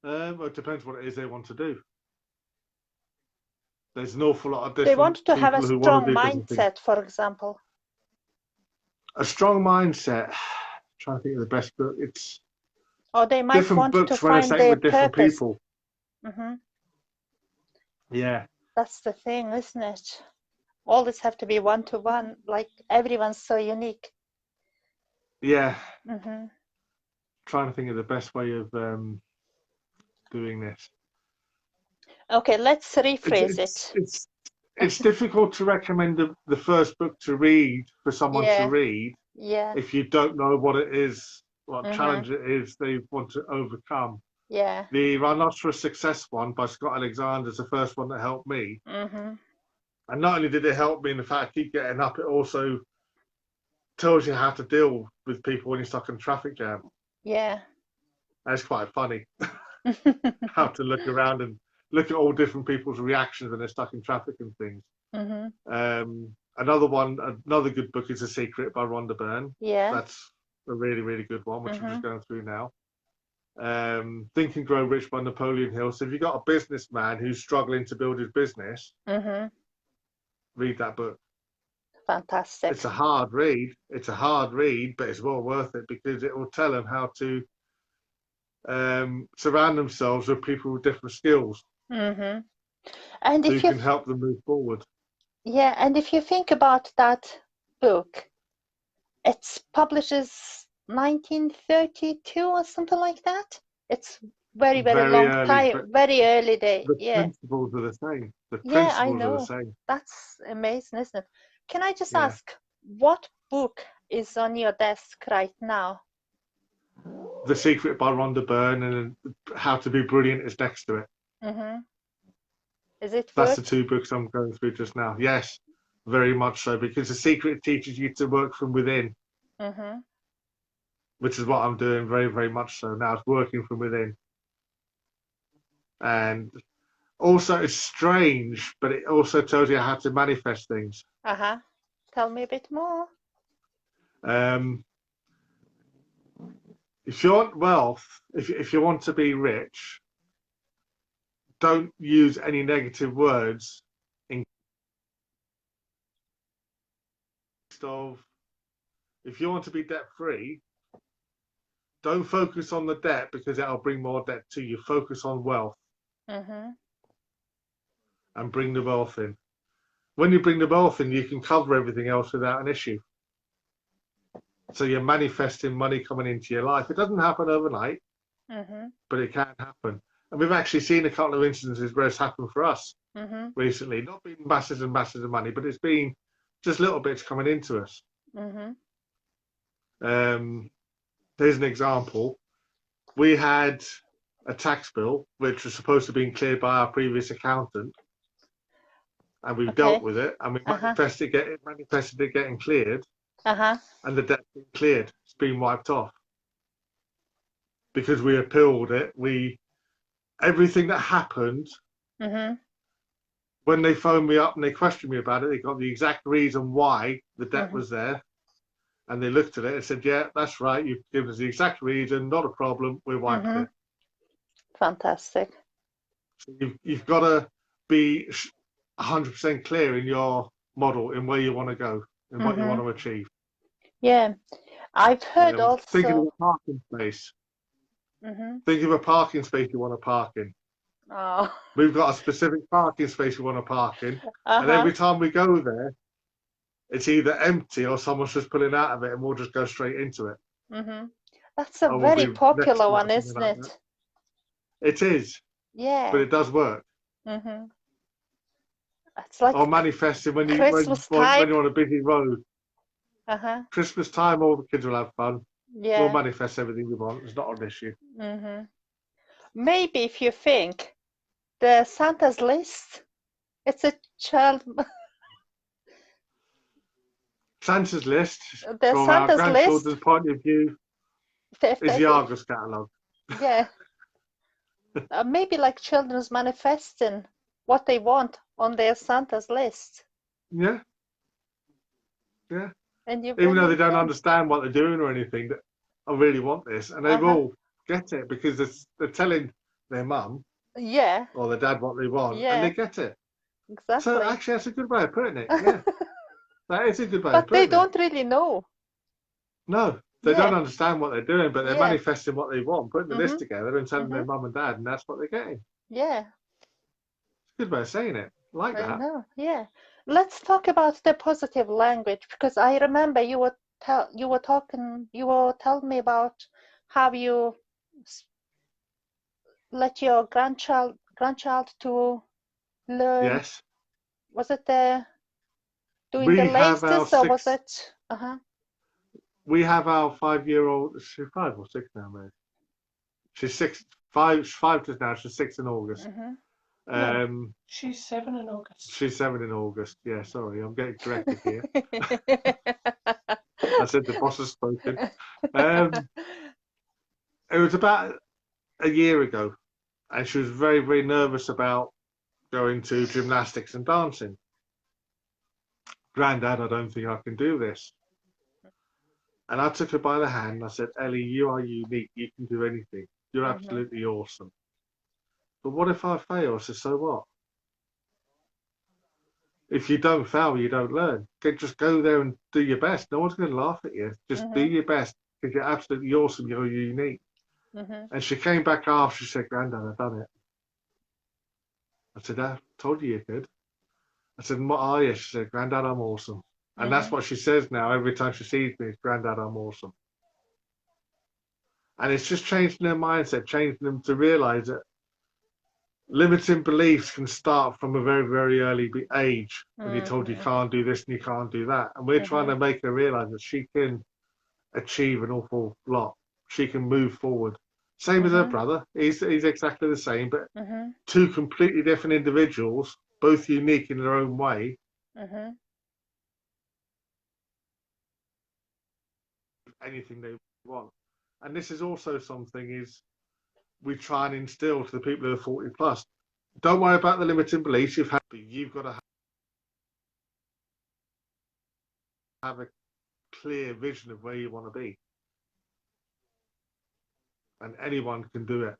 Well, it depends what it is they want to do. There's an awful lot of They different want to have a people who strong want to do different things. mindset, for example. A strong mindset. I'm trying to think of the best book. It's Or they might different want to books find resonate their with different purpose. people. Mm-hmm. Yeah. That's the thing, isn't it? Always have to be one-to-one, like everyone's so unique. Yeah. Mm-hmm. Trying to think of the best way of doing this. Okay, let's rephrase it. It's difficult to recommend the first book to read for someone to read if you don't know what it is, what challenge it is they want to overcome. Yeah. The Rhinoceros Success one by Scott Alexander is the first one that helped me. Mm-hmm. And not only did it help me in the fact I keep getting up, it also tells you how to deal with people when you're stuck in a traffic jam. Yeah. That's quite funny. How to look around and look at all different people's reactions when they're stuck in traffic and things. Mm-hmm. Another good book is The Secret by Rhonda Byrne. Yeah. That's a really, really good one, which I'm just going through now. Think and Grow Rich by Napoleon Hill. So if you've got a businessman who's struggling to build his business, read that book. Fantastic. It's a hard read, but it's well worth it, because it will tell them how to surround themselves with people with different skills. Mm-hmm. And so if you can help them move forward. Yeah, and if you think about that book, it's published 1932 or something like that. It's very, very very long early, time, but very early day. the Yeah. principles are the same. The Yeah, I principles are the know. same. That's amazing, isn't it? Can I just Yeah. ask, what book is on your desk right now? The Secret by Rhonda Byrne and How to Be Brilliant is next to it. Mm-hmm. Is it That's the work? 2 books I'm going through just now. Yes, very much so, because The Secret teaches you to work from within, Mm-hmm. which is what I'm doing very, very much so now. It's working from within. And also, it's strange, but it also tells you how to manifest things. Uh-huh. Tell me a bit more. If you want wealth, if you want to be rich, don't use any negative words instead of, if you want to be debt free, don't focus on the debt because that'll bring more debt to you. Focus on wealth Mm-hmm. and bring the wealth in. When you bring the wealth in, you can cover everything else without an issue. So you're manifesting money coming into your life. It doesn't happen overnight, Mm-hmm. but it can happen. And we've actually seen a couple of instances where it's happened for us Mm-hmm. recently. Not been masses and masses of money, but it's been just little bits coming into us. Mm-hmm. Here's an example. We had a tax bill which was supposed to be cleared by our previous accountant, and we've Okay. dealt with it, and we Uh-huh. manifested it getting cleared, Uh-huh. and the debt's been cleared. It's been wiped off because we appealed it. Everything that happened, Mm-hmm. when they phoned me up and they questioned me about it, they got the exact reason why the debt Mm-hmm. was there, and they looked at it and said, "Yeah, that's right. You've given us the exact reason. Not a problem. We wiped Mm-hmm. it." Fantastic. So you've got to be 100% clear in your model, in where you want to go, in what you Mm-hmm. want to achieve. Yeah. I've heard Think of also. a parking space. Mm-hmm. Think of a parking space you want to park in. Oh. We've got a specific parking space we want to park in, and Uh-huh. every time we go there, it's either empty or someone's just pulling out of it, and we'll just go straight into it. Mm-hmm. That's a Or we'll very be next popular to it or one, something isn't like that. it? It is, but Yeah. it does work. Mm-hmm. It's like Or manifesting when Christmas when time. you're on a busy road. Uh-huh. Christmas time, all the kids will have fun. We'll Yeah. manifest everything we want. It's not an issue. Mm-hmm. Maybe if you think the Santa's list, it's a child. Santa's list, The from our Santa's list. grandchildren's point of view, is the Argos catalogue. Yeah. Maybe like children's manifesting what they want on their Santa's list, Yeah, yeah. and you Even bring though they it don't in. understand what they're doing or anything, that I really want this, and they Uh-huh. will get it because they're telling their mum Yeah. or their dad what they want, and Yeah. they get it. Exactly. So actually, that's a good way of putting it. Yeah, that is a good way of But they putting it. don't really know. No, they Yeah. don't understand what they're doing, but they're Yeah. manifesting what they want, putting the list Mhm. together and telling their Mhm. mum and dad, and that's what they're getting. Yeah. It's a good way of saying it. I like I that. know. Yeah. Let's talk about the positive language, because I remember you were telling me about how you let your grandchild to learn. Yes. Was it doing We the have our laces, or was it? Uh-huh. We have our 5-year-old. She's 5 or 6 now, mate. She's 6, 5. She's 5 just now. She's 6 in August. Mhm. She's 7 in August. She's 7 in August. Yeah, sorry, I'm getting corrected here. I said the boss has spoken. It was about a year ago, and she was very, very nervous about going to gymnastics and dancing. Grandad, I don't think I can do this. And I took her by the hand and I said, Ellie, you are unique. You can do anything. You're Mhm. absolutely awesome. But what if I fail? I said, so what? If you don't fail, you don't learn. Just go there and do your best. No one's going to laugh at you. Just do Mhm. your best because you're absolutely awesome. You're unique. Mhm. And she came back after. She said, Grandad, I've done it. I said, I told you you could. I said, what are you? She said, Grandad, I'm awesome. And that's Mhm. what she says now every time she sees me. Grandad, I'm awesome. And it's just changing their mindset, changing them to realize that limiting beliefs can start from a very, very early age when you're told you can't do this and you can't do that. And we're trying to make her realize that she can achieve an awful lot. She can move forward. Same as her brother. He's exactly the same, but two completely different individuals, both unique in their own way. Anything they want. And this is also something is we try and instill to the people who are 40 plus. Don't worry about the limiting beliefs you've got to have a clear vision of where you want to be. And anyone can do it.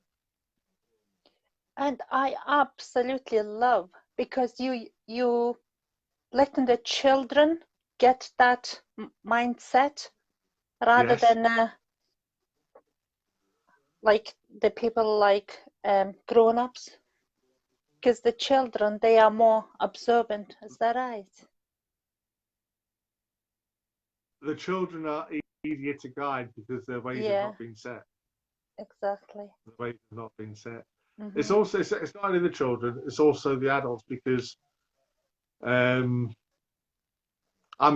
And I absolutely love, because you letting the children get that mindset rather than like the people like grown-ups, because the children, they are more observant. Is that right? The children are easier to guide because their ways have not been set. Exactly. The ways have not been set. It's also it's not only the children, it's also the adults, because I'm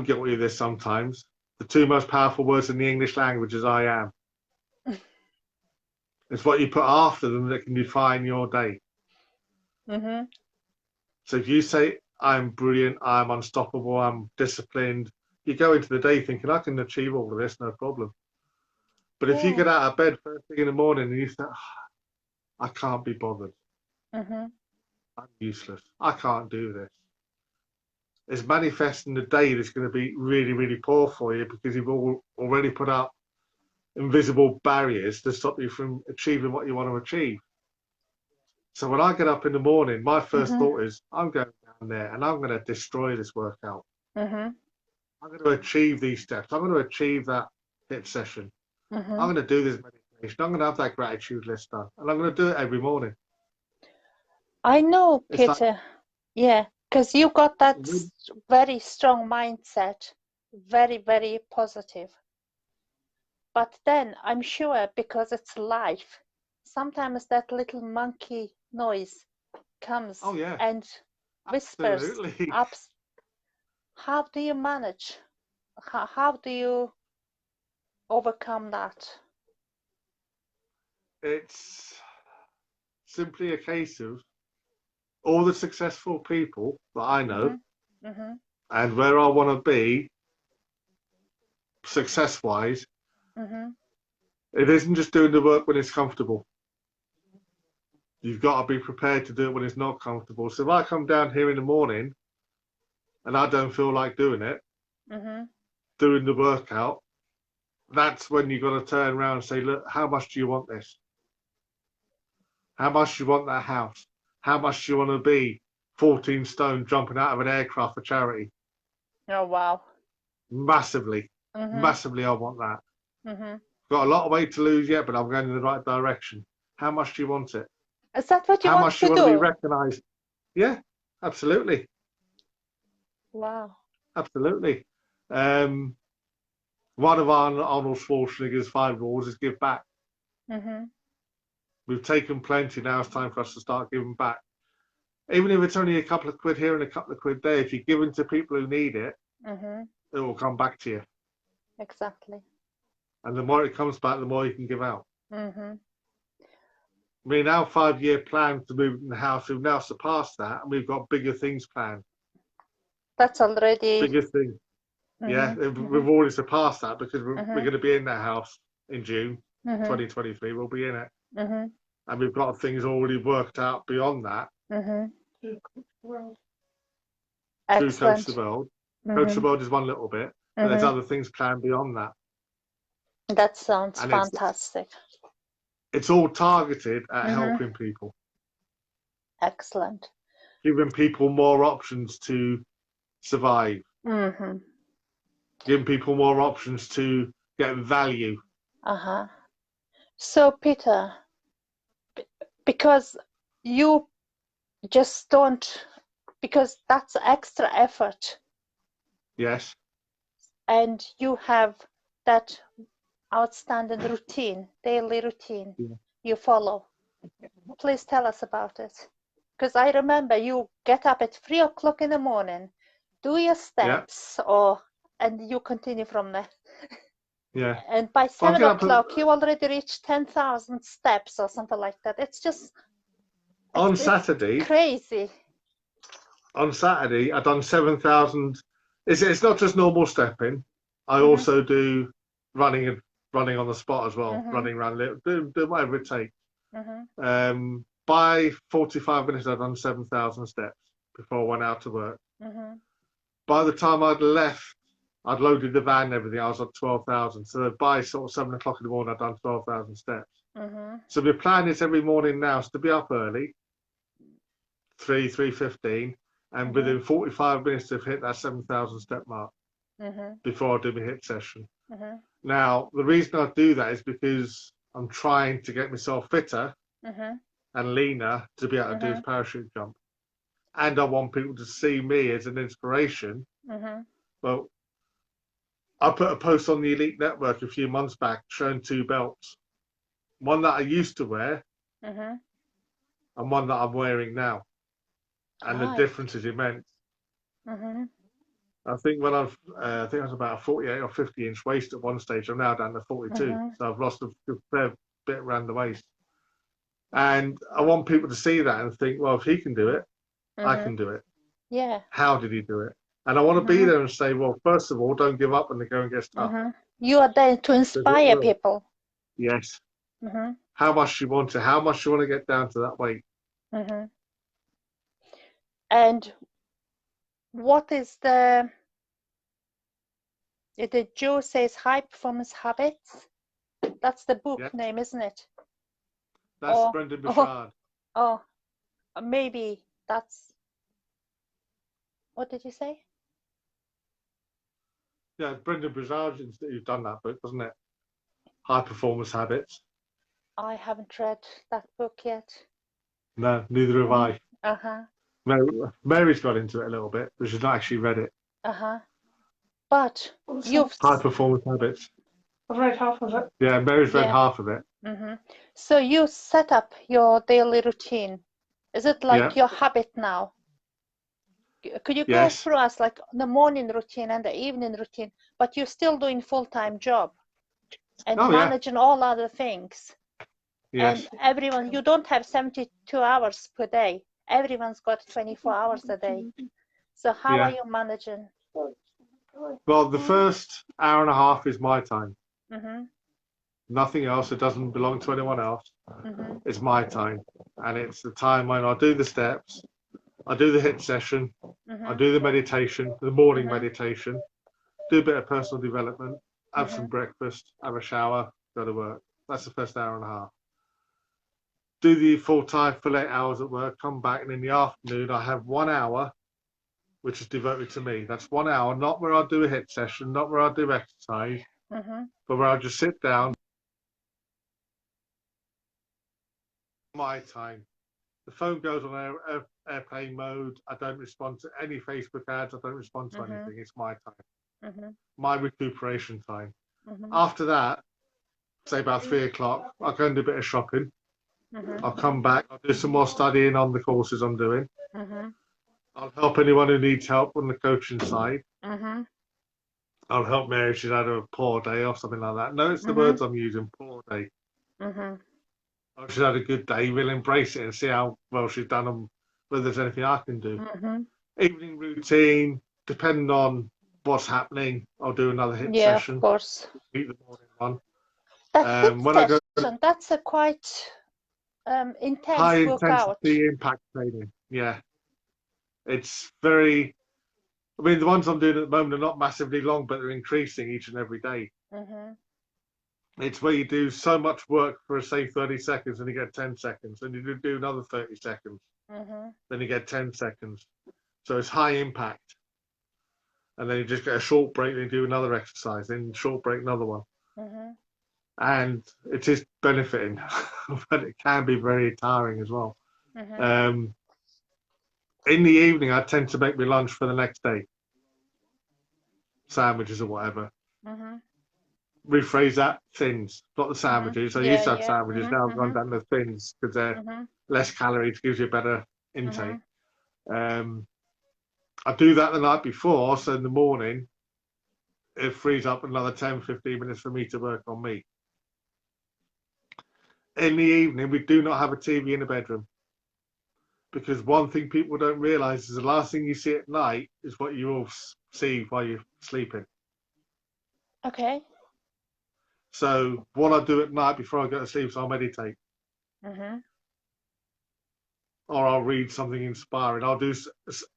guilty of this sometimes. The two most powerful words in the English language is I am. It's what you put after them that can define your day. So if you say, I'm brilliant, I'm unstoppable, I'm disciplined, you go into the day thinking, I can achieve all of this, no problem. But if you get out of bed first thing in the morning and you think, I can't be bothered. I'm useless. I can't do this. It's manifesting the day that's going to be really, really poor for you because you've already put up invisible barriers to stop you from achieving what you want to achieve. So when I get up in the morning, my first thought is, I'm going down there and I'm going to destroy this workout. I'm going to achieve these steps. I'm going to achieve that HIIT session. I'm going to do this meditation. I'm going to have that gratitude list done. And I'm going to do it every morning. I know, Peter. Because you got that very strong mindset. Very, very positive. But then I'm sure, because it's life, sometimes that little monkey noise comes and whispers. Absolutely. How do you manage? How do you overcome that? It's simply a case of all the successful people that I know and where I want to be success-wise, it isn't just doing the work when it's comfortable. You've got to be prepared to do it when it's not comfortable. So if I come down here in the morning and I don't feel like doing it, doing the workout, that's when you've got to turn around and say, look, how much do you want this? How much do you want that house? How much do you want to be 14 stone jumping out of an aircraft for charity? Oh, wow. Massively. Massively, I want that. Got a lot of weight to lose yet, but I'm going in the right direction. How much do you want it? Is that what you How want much to do you do? want to be recognised? Yeah, absolutely. Wow. Absolutely. One of Arnold Schwarzenegger's 5 rules is give back. We've taken plenty, now it's time for us to start giving back. Even if it's only a couple of quid here and a couple of quid there, if you're giving to people who need it, it will come back to you. Exactly. And the more it comes back, the more you can give out. Mm-hmm. I mean, our 5-year plan to move in the house, we've now surpassed that, and we've got bigger things planned. That's already bigger thing. Yeah, we've already surpassed that because we're going to be in that house in June 2023. We'll be in it, and we've got things already worked out beyond that. Through Coach the World. Coach the World is one little bit, but there's other things planned beyond that. That sounds And fantastic. It's all targeted at helping people. Excellent. Giving people more options to survive. Giving people more options to get value. So, Peter, because you just don't, because that's extra effort. Yes. And you have that outstanding routine, daily routine Yeah. you follow. Please tell us about it. Because I remember you get up at 3 o'clock in the morning, do your steps, and you continue from there. Yeah. And by Well, 7 o'clock, you already reached 10,000 steps or something like that. It's just on it's Saturday. Crazy. On Saturday, I've done 7,000. It's not just normal stepping. I also do running on the spot as well. Running around, do whatever it takes. By 45 minutes, I'd done 7,000 steps before I went out to work. By the time I'd left, I'd loaded the van and everything. I was at 12,000. So by sort of 7 o'clock in the morning, I'd done 12,000 steps. So my plan is every morning now is to be up early, 3:15, and within 45 minutes to hit that 7,000 step mark before I do my hit session. Now, the reason I do that is because I'm trying to get myself fitter and leaner to be able to do this parachute jump. And I want people to see me as an inspiration. Well, I put a post on the Elite Network a few months back showing 2 belts. One that I used to wear and one that I'm wearing now. And the difference is immense. I think when I think I was about a 48 or 50-inch waist at one stage. I'm now down to 42. So I've lost a fair bit around the waist. And I want people to see that and think, well, if he can do it, I can do it. Yeah. How did he do it? And I want to be there and say, well, first of all, don't give up when the going gets tough. You are there to inspire people. Yes. How much you want to? How much you want to get down to that weight? And what is the Joe says high performance habits? That's the book name, isn't it? That's Brendan Bouchard. Oh, maybe that's. What did you say? Yeah, Brendan Bouchard, who's done that book, doesn't it? High Performance Habits. I haven't read that book yet. No, neither have I. Mary's got into it a little bit, but she's not actually read it. But you've High Performance Habits. I've read half of it. Yeah, Mary's read half of it. So you set up your daily routine. Is it like your habit now? Could you go through us like the morning routine and the evening routine, but you're still doing full-time job and managing all other things? Yes. And everyone, you don't have 72 hours per day. Everyone's got 24 hours a day. So how are you managing? Well, the first hour and a half is my time. Nothing else. It doesn't belong to anyone else. It's my time. And it's the time when I do the steps, I do the hit session, I do the meditation, the morning meditation, do a bit of personal development, have some breakfast, have a shower, go to work. That's the first hour and a half. Do the full-time for 8 hours at work, come back, and in the afternoon I have 1 hour which is devoted to me. That's 1 hour, not where I do a hit session, not where I do exercise, but where I just sit down. My time. The phone goes on airplane mode. I don't respond to any Facebook ads. I don't respond to anything. It's my time. My recuperation time. After that, say about 3 o'clock, I'll go and do a bit of shopping. I'll come back. I'll do some more studying on the courses I'm doing. I'll help anyone who needs help on the coaching side. I'll help Mary if she's had a poor day or something like that. No, it's the words I'm using, poor day. Or if she's had a good day, we'll embrace it and see how well she's done and whether there's anything I can do. Evening routine, depending on what's happening, I'll do another hit session. Of course. Beat the morning one. That hit session, that's a quite intense high workout. intensity impact training. Yeah. It's very, I mean, the ones I'm doing at the moment are not massively long, but they're increasing each and every day. It's where you do so much work for, say, 30 seconds and you get 10 seconds, and you do another 30 seconds, then you get 10 seconds. So it's high impact. And then you just get a short break, then you do another exercise, then short break, another one. And it is benefiting, but it can be very tiring as well. In the evening, I tend to make my lunch for the next day. Sandwiches or whatever. rephrase that, thins, not the sandwiches. I used to have sandwiches, now I've gone down to thins because they're less calories, gives you a better intake. I do that the night before, so in the morning it frees up another 10-15 minutes for me to work on me. In the evening, we do not have a TV in the bedroom, because one thing people don't realise is the last thing you see at night is what you will see while you're sleeping. Okay. So what I do at night before I go to sleep is I'll meditate. Or I'll read something inspiring. I'll do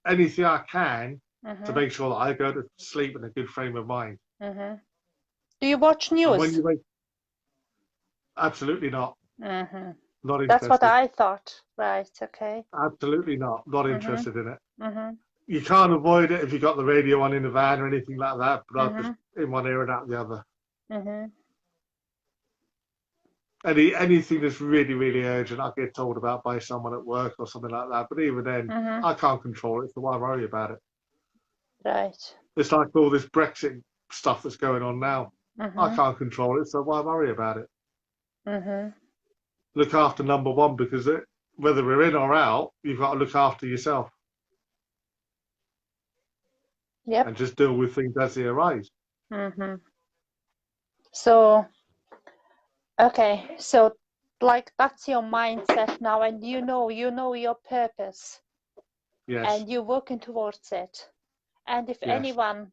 anything I can to make sure that I go to sleep in a good frame of mind. Do you watch news? And when you wake, absolutely not. Not interested. That's what I thought. Right. Okay. Absolutely not. Not interested in it. You can't avoid it if you've got the radio on in the van or anything like that, but I'll just in one ear and out the other. Anything that's really, really urgent, I get told about by someone at work or something like that. But even then, I can't control it, so why worry about it? Right. It's like all this Brexit stuff that's going on now. I can't control it, so why worry about it? Look after number one, because whether we're in or out, you've got to look after yourself. Yep. And just deal with things as they arise. So, okay, so like that's your mindset now, and you know your purpose. Yes. And you're working towards it. And if anyone,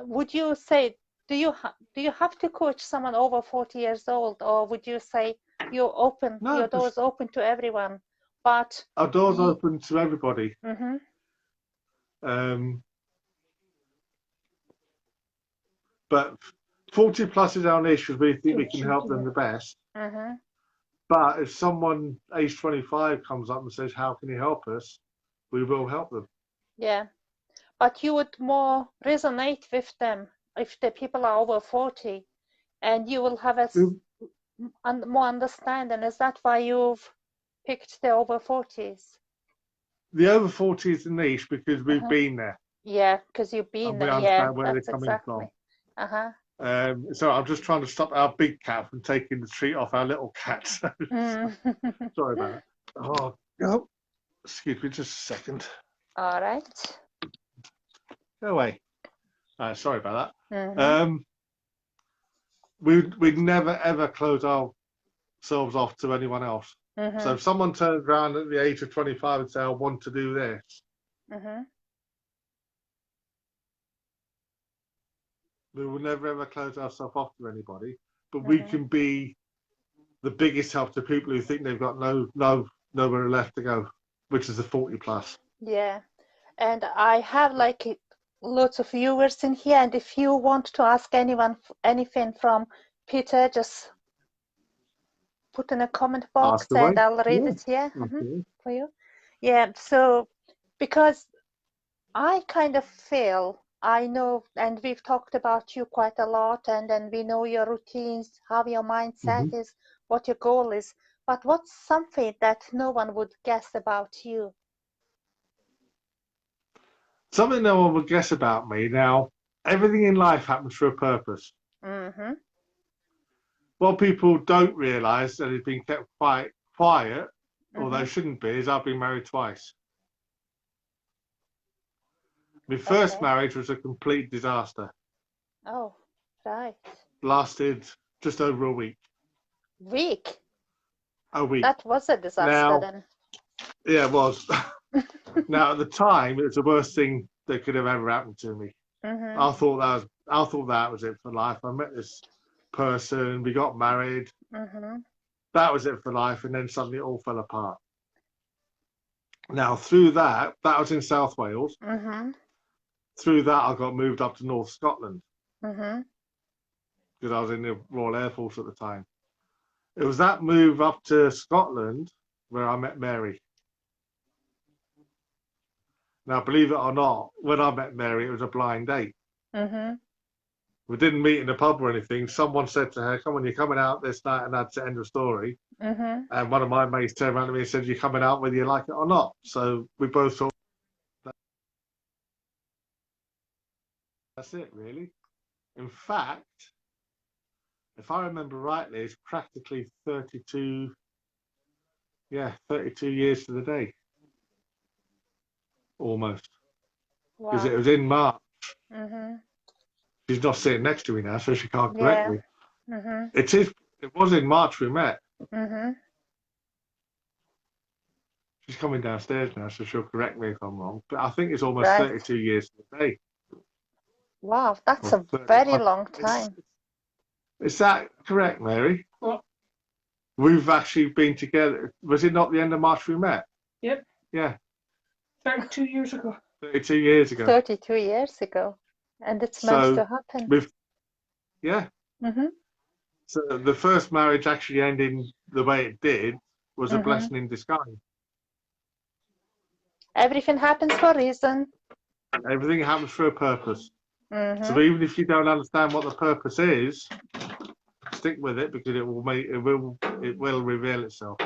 would you say, do you have to coach someone over 40 years old, or would you say you're open, your door's open to everyone? But our door's open to everybody. But 40 plus is our niche because we think we can help them the best. But if someone age 25 comes up and says, how can you help us? We will help them. Yeah. But you would more resonate with them if the people are over 40, and you will have more understanding. Is that why you've picked the over 40s? The over 40 is the niche because we've been there. Yeah, because you've been there. Yeah, where they're coming from. So I'm just trying to stop our big cat from taking the treat off our little cat. Sorry about that. Oh, excuse me, just a second. All right. Go away. Sorry about that. We'd never ever close ourselves off to anyone else. So if someone turns around at the age of 25 and says, I want to do this, we will never ever close ourselves off to anybody. But we can be the biggest help to people who think they've got nowhere left to go, which is the 40 plus. Yeah, and I have like lots of viewers in here, and if you want to ask anyone anything from Peter, just put in a comment box and I'll read it here for you. Yeah, so because I kind of feel, I know, and we've talked about you quite a lot, and then we know your routines, how your mindset is, what your goal is, but what's something that no one would guess about you? Something no one would guess about me. Now, everything in life happens for a purpose. What people don't realise that has been kept quite quiet, although it shouldn't be, is I've been married twice. My first marriage was a complete disaster. Oh, right. Lasted just over a week. Week? A week. That was a disaster then. Yeah, it was. Now, at the time, it was the worst thing that could have ever happened to me. I thought that was it for life. I met this person, we got married. That was it for life, and then suddenly it all fell apart. Now, through that was in South Wales. Through that, I got moved up to North Scotland because I was in the Royal Air Force at the time. It was that move up to Scotland where I met Mary. Now, believe it or not, when I met Mary, it was a blind date. We didn't meet in a pub or anything. Someone said to her, come on, you're coming out this night, and that's the end of the story. And one of my mates turned around to me and said, you're coming out whether you like it or not. So we both thought, that's it, really. In fact, if I remember rightly, it's practically 32 years to the day. Almost. Because Wow. it was in March. Mhm. She's not sitting next to me now, so she can't correct Yeah. me. Mhm. It was in March we met. Mhm. She's coming downstairs now, so she'll correct me if I'm wrong. But I think it's almost Right. 32 years to the day. Wow, that's Or a 30. very long time. Is that correct, Mary? What? We've actually been together. Was it not the end of March we met? Yep. Yeah, 32 years ago. 32 years ago. 32 years ago, and it's meant So to happen. yeah. Mhm. So the first marriage actually ending the way it did was a Mhm. blessing in disguise. Everything happens for a reason. Everything happens for a purpose. Mhm. So even if you don't understand what the purpose is, stick with it because it will reveal itself.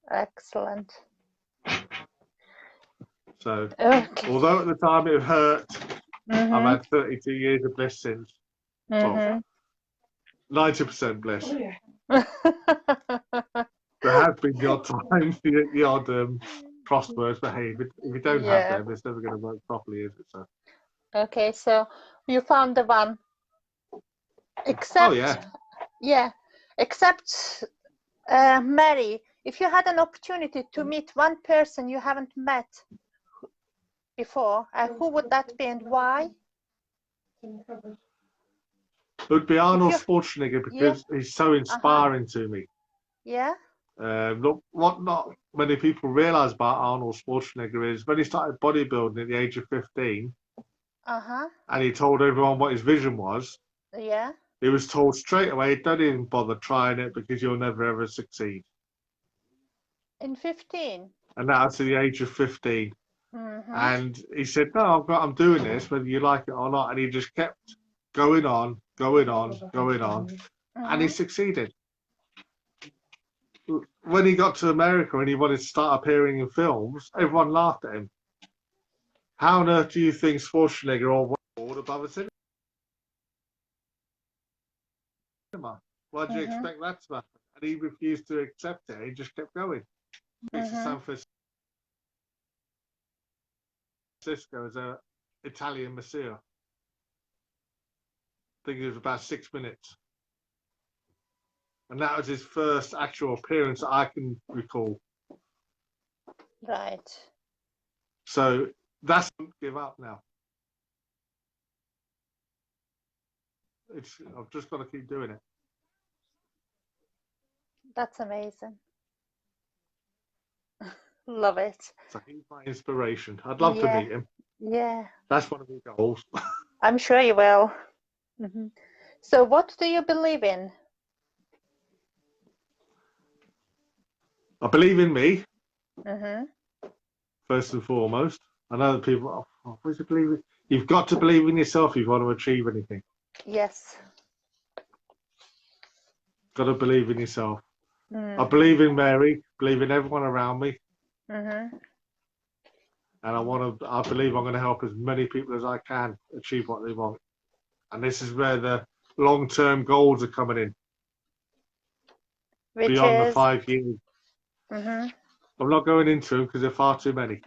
Excellent. So Okay. although at the time it hurt, I've Mhm. had 32 years of bliss since. Well, Mhm. 90% bliss. Oh, yeah. There has been the odd time, the odd crosswords behaviour. If you don't have Yeah. them, it's never going to work properly, is it? So. Okay, so you found the one. Except, yeah. except Mary, if you had an opportunity to meet one person you haven't met before, who would that be and why? It would be Arnold Schwarzenegger because he's so inspiring to me. Yeah. Look, what not many people realise about Arnold Schwarzenegger is when he started bodybuilding at the age of 15, and he told everyone what his vision was. Yeah. He was told straight away, "Don't even bother trying it because you'll never ever succeed." In 15. And that was at the age of 15. Mm-hmm. And he said, "No, I'm doing this, whether you like it or not." And he just kept going on, and he succeeded. When he got to America and he wanted to start appearing in films, everyone laughed at him. How on earth do you think Schwarzenegger or Ward above a cinema? Why do you expect that to happen? And he refused to accept it. He just kept going. He's to San Francisco as an Italian masseur. I think it was about 6 minutes. And that was his first actual appearance I can recall. Right. So that's don't give up now. I've just got to keep doing it. That's amazing. Love it. So he's my inspiration. I'd love to meet him. Yeah. That's one of my goals. I'm sure you will. Mm-hmm. So what do you believe in? I believe in me, Mm-hmm. first and foremost. I know that people, what do you believe in? You've got to believe in yourself if you want to achieve anything. Yes. Got to believe in yourself. Mm-hmm. I believe in Mary, believe in everyone around me. Mm-hmm. And I believe I'm going to help as many people as I can achieve what they want. And this is where the long-term goals are coming in. Which beyond is... the 5 years. Mm-hmm. I'm not going into them because there are far too many.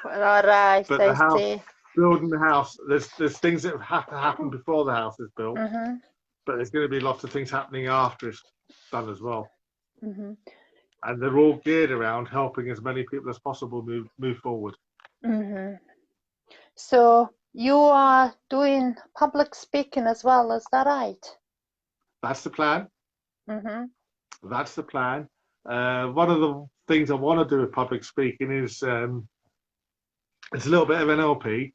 All right, But the house, building the house, there's things that have to happen before the house is built. Mm-hmm. But there's going to be lots of things happening after it's done as well. Mm-hmm. And they're all geared around helping as many people as possible move forward. Mm-hmm. So you are doing public speaking as well, is that right? That's the plan. Mm-hmm. That's the plan. One of the things I want to do with public speaking is it's a little bit of NLP.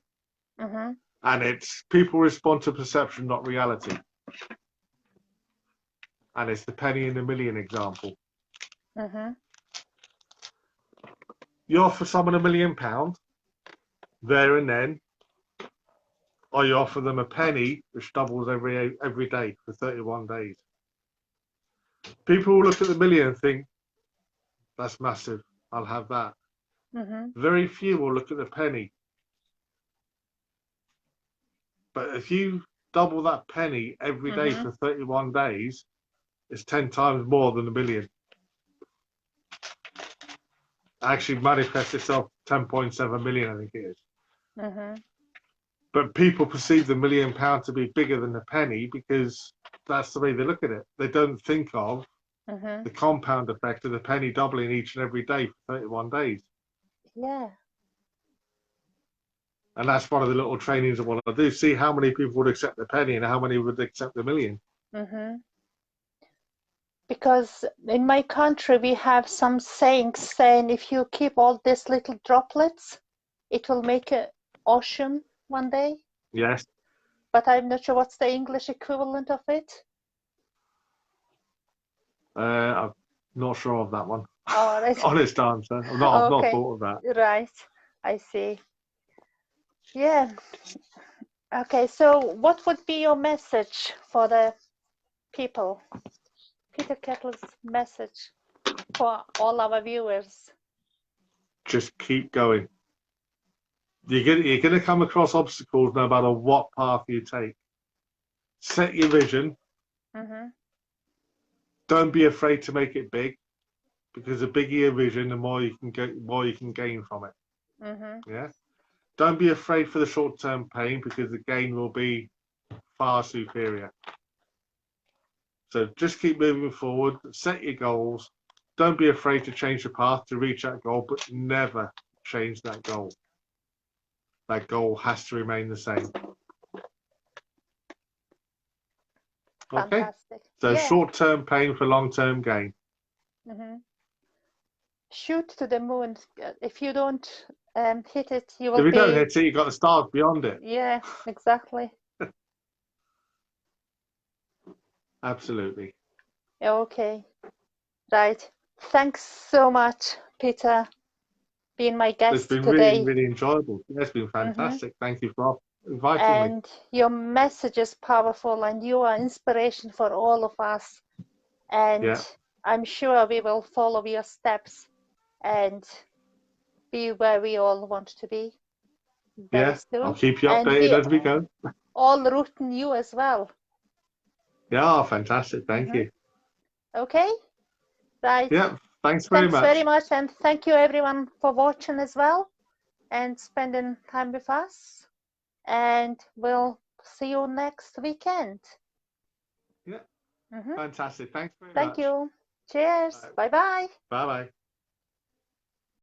Mm-hmm. And it's people respond to perception, not reality. And it's the penny in the million example. Mm-hmm. You offer someone £1 million there and then, or you offer them a penny, which doubles every day for 31 days. People will look at the million and think, that's massive, I'll have that. Mm-hmm. Very few will look at the penny. But if you double that penny every day for 31 days, it's 10 times more than a million. It actually manifests itself 10.7 million, I think it is. But people perceive the £1 million to be bigger than a penny because that's the way they look at it. They don't think of the compound effect of the penny doubling each and every day for 31 days. Yeah. And that's one of the little trainings I want to do. See how many people would accept the penny and how many would accept the million. Because in my country we have some sayings saying if you keep all these little droplets, it will make an ocean one day. Yes. But I'm not sure what's the English equivalent of it. I'm not sure of that one. Oh, right. Honest answer. I've not Okay. thought of that. Right. I see. Yeah. Okay, so what would be your message for the people? Peter Kettle's message for all our viewers. Just keep going. You're going to come across obstacles no matter what path you take. Set your vision. Don't be afraid to make it big, because the bigger your vision, the more you can get, more you can gain from it. Yeah. Don't be afraid for the short-term pain, because the gain will be far superior. So just keep moving forward. Set your goals. Don't be afraid to change the path to reach that goal, but never change that goal. That goal has to remain the same. Okay. Fantastic. So Yeah. short-term pain for long-term gain. Shoot to the moon. If you don't hit it, you will If you be. don't hit it, you've got the stars beyond it. Yeah, exactly. Absolutely. Okay. Right. Thanks so much, Peter, being my guest It's been today. really, really enjoyable. It's been fantastic. Thank you for inviting me. And your message is powerful, and you are inspiration for all of us. And I'm sure we will follow your steps and be where we all want to be very soon. I'll keep you And updated as we go. all rooting you as well. Yeah, fantastic. Thank you. Okay. Right. Yeah, thanks very much. Very much, and thank you everyone for watching as well and spending time with us. And we'll see you next weekend. Yeah. Fantastic. Thanks very much. Thank you. Cheers. Bye-bye. Bye-bye.